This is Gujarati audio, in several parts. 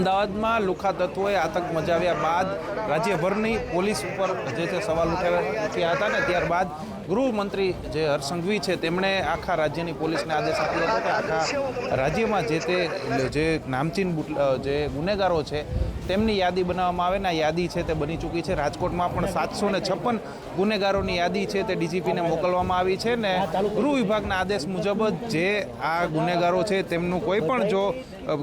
અમદાવાદમાં લુખા તત્વોએ આતંક મચાવ્યા બાદ રાજ્યભરની પોલીસ ઉપર જે છે સવાલ ઉઠ્યા હતા ને ત્યારબાદ ગૃહમંત્રી જે હર્ષ સંઘવી છે તેમણે આખા રાજ્યની પોલીસને આદેશ આપ્યો હતો કે આખા રાજ્યમાં જે નામચીન જે ગુનેગારો છે તેમની યાદી બનાવવામાં આવે ને આ યાદી છે તે બની ચૂકી છે. રાજકોટમાં પણ 756 ગુનેગારોની યાદી છે તે ડીજીપીને મોકલવામાં આવી છે ને ગૃહ વિભાગના આદેશ મુજબ જ જે આ ગુનેગારો છે તેમનું કોઈ પણ જો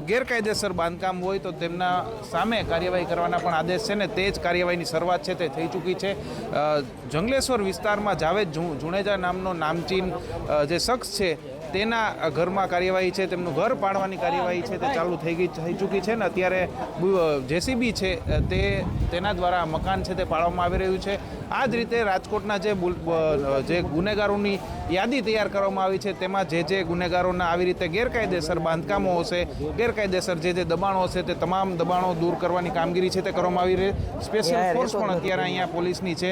ગેરકાયદેસર બાંધકામ હોય તો તેમના સામે કાર્યવાહી કરવાના પણ આદેશ છે ને તે જ કાર્યવાહીની શરૂઆત છે તે થઈ ચૂકી છે. જંગલેશ્વર વિસ્તારમાં જાવેદ જુનેજા નામનો નામચીન જે શખ્સ છે તેના ઘરમાં કાર્યવાહી છે, તેમનું ઘર પાડવાની કાર્યવાહી છે તે ચાલુ થઈ ચૂકી છે ને અત્યારે જેસીબી છે તેના દ્વારા મકાન છે તે પાડવામાં આવી રહ્યું છે. આ જ રીતે રાજકોટના જે ગુનેગારોની યાદી તૈયાર કરવામાં આવી છે તેમાં જે ગુનેગારોના આવી રીતે ગેરકાયદેસર બાંધકામો હશે, ગેરકાયદેસર જે દબાણો હશે તે તમામ દબાણો દૂર કરવાની કામગીરી છે તે કરવામાં આવી રહી. સ્પેશિયલ ફોર્સ પણ અત્યારે અહીંયા પોલીસની છે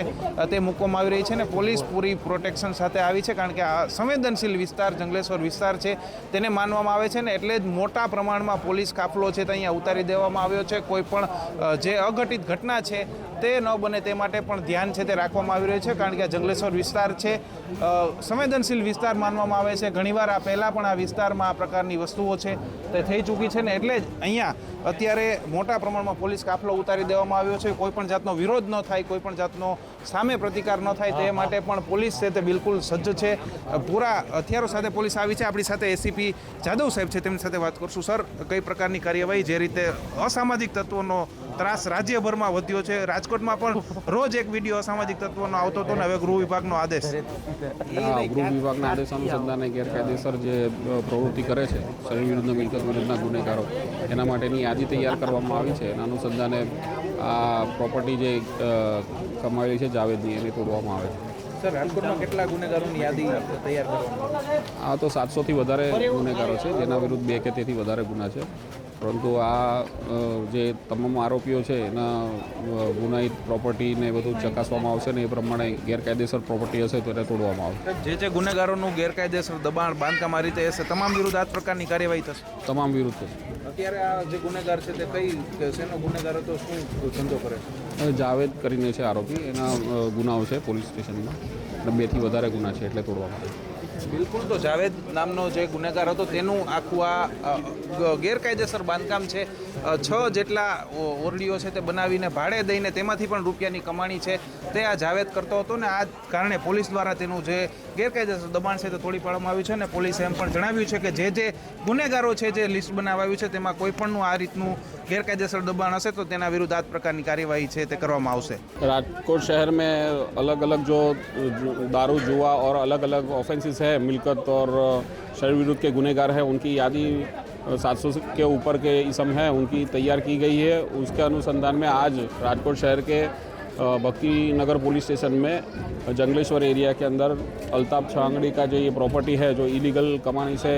તે મૂકવામાં આવી રહી છે ને પોલીસ પૂરી પ્રોટેક્શન સાથે આવી છે કારણ કે આ સંવેદનશીલ વિસ્તાર જંગલેશ્વર વિસ્તાર છે તેને માનવામાં આવે છે ને એટલે જ મોટા પ્રમાણમાં પોલીસ કાફલો છે તે અહીંયા ઉતારી દેવામાં આવ્યો છે. કોઈ પણ જે અઘટિત ઘટના છે તે ન બને તે માટે પણ ધ્યાન છે તે રાખવામાં આવી રહ્યું છે કારણ કે આ જંગલેશ્વર વિસ્તાર છે સંવેદનશીલ વિસ્તાર માનવામાં આવે છે. ઘણીવાર આ પહેલાં પણ આ વિસ્તારમાં આ પ્રકારની વસ્તુઓ છે તે થઈ ચૂકી છે ને એટલે જ અહીંયા અત્યારે મોટા પ્રમાણમાં પોલીસ કાફલો ઉતારી દેવામાં આવ્યો છે. કોઈ પણ જાતનો વિરોધ ન થાય, કોઈ પણ જાતનો સામે પ્રતિકાર ન થાય તે માટે પણ પોલીસ છે તે બિલકુલ સજ્જ છે. પૂરા હથિયારો સાથે પોલીસ આવી છે. આપણી સાથે એસીપી જાદવ સાહેબ છે તેમની સાથે વાત કરશું. સર, કઈ પ્રકારની કાર્યવાહી જે રીતે અસામાજિક તત્વોનો ત્રાસ રાજ્યભરમાં વધ્યો છે, રાજકોટમાં પણ રોજ એક વિડીયો અસામાજિક તત્વોનો આવતો હતો ને હવે ગૃહ વિભાગનો આદેશ. ગૃહ વિભાગના આદેશ અનુસંધાને ગેરકાયદેસર જે પ્રવૃત્તિ કરે છે શરીર વિરુદ્ધના મિલકત વિરુદ્ધના ગુનેગારો એના માટેની યાદી તૈયાર કરવામાં આવી છે. એના અનુસંધાને આ પ્રોપર્ટી જે કમાયેલી છે જાવેદની એને તોડવામાં આવે છે. સર, રાજકોટમાં કેટલા ગુનેગારોની યાદી તૈયાર કરવામાં આવી? આ તો 700થી વધારે ગુનેગારો છે જેના વિરુદ્ધ 2 કે તેથી વધારે ગુના છે. પરંતુ આ જે તમામ આરોપીઓ છે એના ગુનાહિત પ્રોપર્ટીને બધું ચકાસવામાં આવશે ને એ પ્રમાણે ગેરકાયદેસર પ્રોપર્ટી હશે તો એને તોડવામાં આવશે. જે ગુનેગારોનું ગેરકાયદેસર દબાણ બાંધકામ આ રીતે હશે તમામ વિરુદ્ધ આ પ્રકારની કાર્યવાહી થશે. તમામ વિરુદ્ધ થશે. અત્યારે આ જે ગુનેગાર છે તે શેનો ગુનેગાર હતો, શું ધંધો કરે છે? જાવેદ કરીને છે આરોપી, એના ગુનાઓ છે પોલીસ સ્ટેશનમાં અને 2થી વધારે ગુના છે એટલે તોડવામાં આવે. બિલકુલ. તો જાવેદ નામનો જે ગુનેગાર હતો તેનું આખું આ ગેરકાયદેસર બાંધકામ છે 6 જેટલા ઓરડીઓ છે તે બનાવીને ભાડે દઈને તેમાંથી પણ રૂપિયાની કમાણી છે તે આ જાવેદ કરતો હતો ને આ કારણે પોલીસ દ્વારા તેનું જે ગેરકાયદેસર દબાણ છે તે તોડી પાડવામાં આવ્યું છે ને પોલીસે એમ પણ જણાવ્યું છે કે જે ગુનેગારો છે જે લિસ્ટ બનાવાયું છે તેમાં કોઈ પણનું આ રીતનું ગેરકાયદેસર દબાણ હશે તો તેના વિરુદ્ધ આ પ્રકારની કાર્યવાહી છે તે કરવામાં આવશે. राजकोट शहर में अलग अलग जो दारू जुआ और अलग अलग ऑफेंसेस है मिलकत और शरीर विरुद्ध के गुनेगार हैं उनकी यादी 700 के ऊपर के इसम हैं उनकी तैयार की गई है. उसके अनुसंधान में आज राजकोट शहर के भक्ति नगर पुलिस स्टेशन में जंगलेश्वर एरिया के अंदर अल्ताफ छांगड़ी का जो ये प्रॉपर्टी है जो इलीगल कमानी से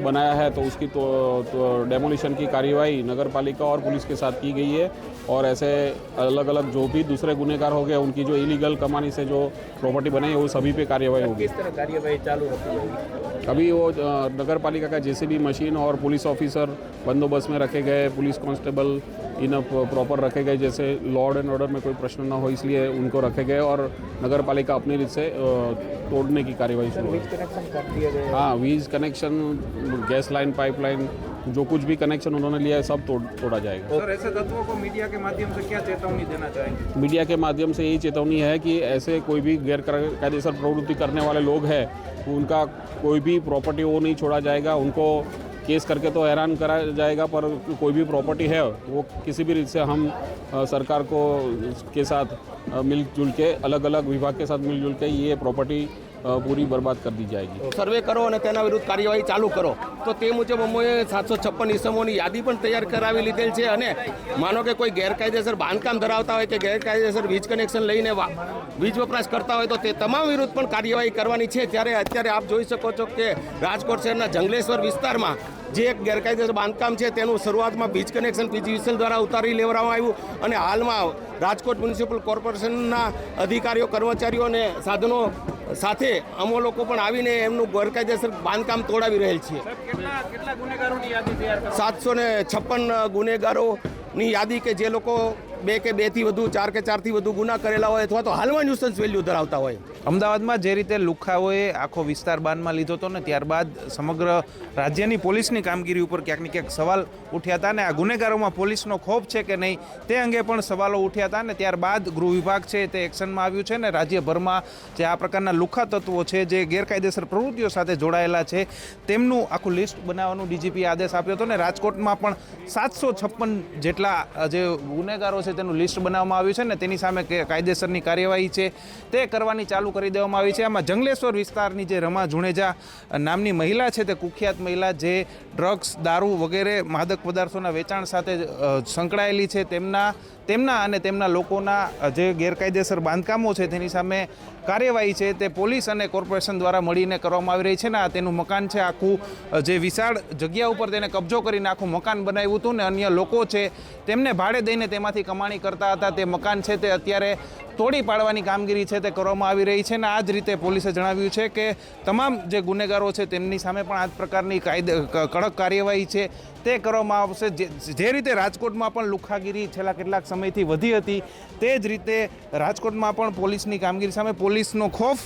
बनाया है तो उसकी तो डेमोलिशन की कार्यवाही नगर पालिका और पुलिस के साथ की गई है और ऐसे अलग अलग जो भी दूसरे गुनेगार हो गए उनकी जो इलीगल कमानी से जो प्रॉपर्टी बनाई है वो सभी पे कार्यवाही होगी. किस तरह कार्यवाही चालू होती है? अभी वो नगर पालिका का जेसीबी मशीन और पुलिस ऑफिसर बंदोबस्त में रखे गए, पुलिस कांस्टेबल इन प्रॉपर रखे गए जैसे लॉ एंड ऑर्डर में कोई प्रश्न ना हो इसलिए उनको रखे गए और नगर पालिका अपनी रीत से तोड़ने की कार्यवाही शुरू हुई. हाँ, वीज कनेक्शन, गैस लाइन, पाइपलाइन, जो कुछ भी कनेक्शन उन्होंने लिया है सब तोड़ा जाएगा. सर, ऐसे तत्वों को मीडिया के माध्यम से क्या चेतावनी देना चाहेंगे? मीडिया के माध्यम से यही चेतावनी है कि ऐसे कोई भी गैरकायदेसर प्रवृत्ति करने वाले लोग हैं उनका कोई भी प्रॉपर्टी वो नहीं छोड़ा जाएगा. उनको केस करके तो हैरान करा जाएगा पर कोई भी प्रॉपर्टी है वो किसी भी रीत से हम सरकार को के साथ मिलजुल के अलग अलग विभाग के साथ मिलजुल के ये प्रॉपर्टी પૂરી બરબાદ કરી દી જાયગી. સર્વે કરો અને તેના વિરુદ્ધ કાર્યવાહી ચાલુ કરો. તો તે મુજબ અમોએ 756 ઇસમોની યાદી પણ તૈયાર કરાવી લીધેલ છે અને માનો કે કોઈ ગેરકાયદેસર બાંધકામ ધરાવતા હોય કે ગેરકાયદેસર વીજ કનેક્શન લઈને વીજ વપરાશ કરતા હોય તો તે તમામ વિરુદ્ધ પણ કાર્યવાહી કરવાની છે. ત્યારે અત્યારે આપ જોઈ શકો છો કે રાજકોટ શહેરના જંગલેશ્વર વિસ્તારમાં જે એક ગેરકાયદેસર બાંધકામ છે તેનું શરૂઆતમાં વીજ કનેક્શન પીજીવીસીએલ દ્વારા ઉતારી લેવામાં આવ્યું અને હાલમાં રાજકોટ મ્યુનિસિપલ કોર્પોરેશનના અધિકારીઓ કર્મચારીઓ અને સાધનો સાથે અમો લોકો પણ આવીને એમનું ગેરકાયદેસર બાંધકામ તોડાવી રહેલ છીએ. 756 ગુનેગારોની યાદી કે જે લોકો 2 કે 2 થી વધુ 4 કે 4 થી વધુ ગુના કરેલા હોય અથવા તો હાલમાં ન્યુસન્સ વેલ્યુ ધરાવતા હોય. અમદાવાદમાં જે રીતે લુખ્ખાઓએ આખો વિસ્તાર બાનમાં લીધો હતો ને ત્યારબાદ સમગ્ર રાજ્યની પોલીસની કામગીરી ઉપર ક્યાંક ને ક્યાંક સવાલ ઉઠ્યા હતા ને આ ગુનેગારોમાં પોલીસનો ખોફ છે કે નહીં તે અંગે પણ સવાલો ઉઠ્યા હતા ને ત્યારબાદ ગૃહ વિભાગ છે તે એક્શનમાં આવ્યું છે ને રાજ્યભરમાં જે આ પ્રકારના લુખ્ખા તત્વો છે જે ગેરકાયદેસર પ્રવૃત્તિઓ સાથે જોડાયેલા છે તેમનું આખું લિસ્ટ બનાવવાનું ડીજીપીએ આદેશ આપ્યો હતો ને રાજકોટમાં પણ 756 જેટલા જે ગુનેગારો છે તેનું લિસ્ટ બનાવવામાં આવ્યું છે ને તેની સામે કાયદેસરની કાર્યવાહી છે તે કરવાની ચાલુ કરી દેવામાં આવી છે. આમાં જંગલેશ્વર વિસ્તારની જે રમા જુણેજા નામની મહિલા છે તે કુખ્યાત મહિલા જે ડ્રગ્સ દારૂ વગેરે માદક પદાર્થોના વેચાણ સાથે સંકળાયેલી છે તેમના અને તેમના લોકોના જે ગેરકાયદેસર બાંધકામો છે તેની સામે કાર્યવાહી છે તે પોલીસ અને કોર્પોરેશન દ્વારા મળીને કરવામાં આવી રહી છે ને તેનું મકાન છે આખું જે વિશાળ જગ્યા ઉપર તેને કબજો કરીને આખું મકાન બનાવ્યું હતું ને અન્ય લોકો છે તેમને ભાડે દઈને તેમાંથી કમાણી કરતા હતા. તે મકાન છે તે અત્યારે તોડી પાડવાની કામગીરી છે તે કરવામાં આવી રહી છે ને આ જ રીતે પોલીસે જણાવ્યું છે કે તમામ જે ગુનેગારો છે તેમની સામે પણ આ જ પ્રકારની કડક કાર્યવાહી છે તે કરવામાં આવશે. જે રીતે રાજકોટમાં પણ લુખ્ખાગીરી છેલ્લા કેટલાક સમયથી વધી હતી તે જ રીતે રાજકોટમાં પણ પોલીસની કામગીરી સામે પોલીસનો ખોફ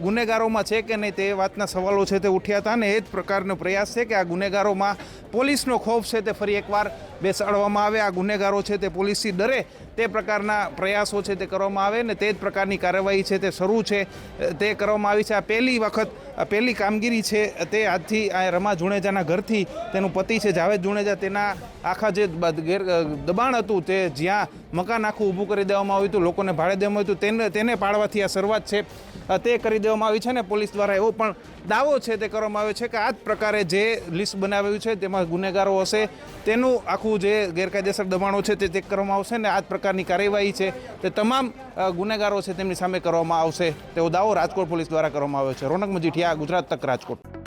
ગુનેગારોમાં છે કે નહીં તે વાતના સવાલો છે તે ઉઠ્યા હતા ને એ જ પ્રકારનો પ્રયાસ છે કે આ ગુનેગારોમાં પોલીસનો ખોફ છે તે ફરી એકવાર બેસાડવામાં આવે, આ ગુનેગારો છે તે પોલીસથી ડરે તે પ્રકારના પ્રયાસો છે તે કરવામાં આવે ને તે જ પ્રકારની કાર્યવાહી છે તે શરૂ છે તે કરવામાં આવી છે. આ પહેલી કામગીરી છે તે આજથી આ રમા જુણેજાના ઘરથી તેનું પતિ છે જાવેદ જુણેજા તેના આખા જે દબાણ હતું તે જ્યાં મકાન આખું ઊભું કરી દેવામાં આવ્યું હતું, લોકોને ભાડે દેવામાં આવ્યું હતું તેને પાડવાથી આ શરૂઆત છે તે કરી દેવામાં આવી છે ને પોલીસ દ્વારા એવો પણ દાવો છે તે કરવામાં આવ્યો છે કે આ જ પ્રકારે જે લિસ્ટ બનાવ્યું છે તેમાં ગુનેગારો હશે તેનું આખું જે ગેરકાયદેસર દબાણો છે તે ચેક કરવામાં આવશે ને આ જ પ્રકારની કાર્યવાહી છે તે તમામ ગુનેગારો છે તેમની સામે કરવામાં આવશે તેવો દાવો રાજકોટ પોલીસ દ્વારા કરવામાં આવ્યો છે. રોનક મજીઠિયા, ગુજરાત તક, રાજકોટ.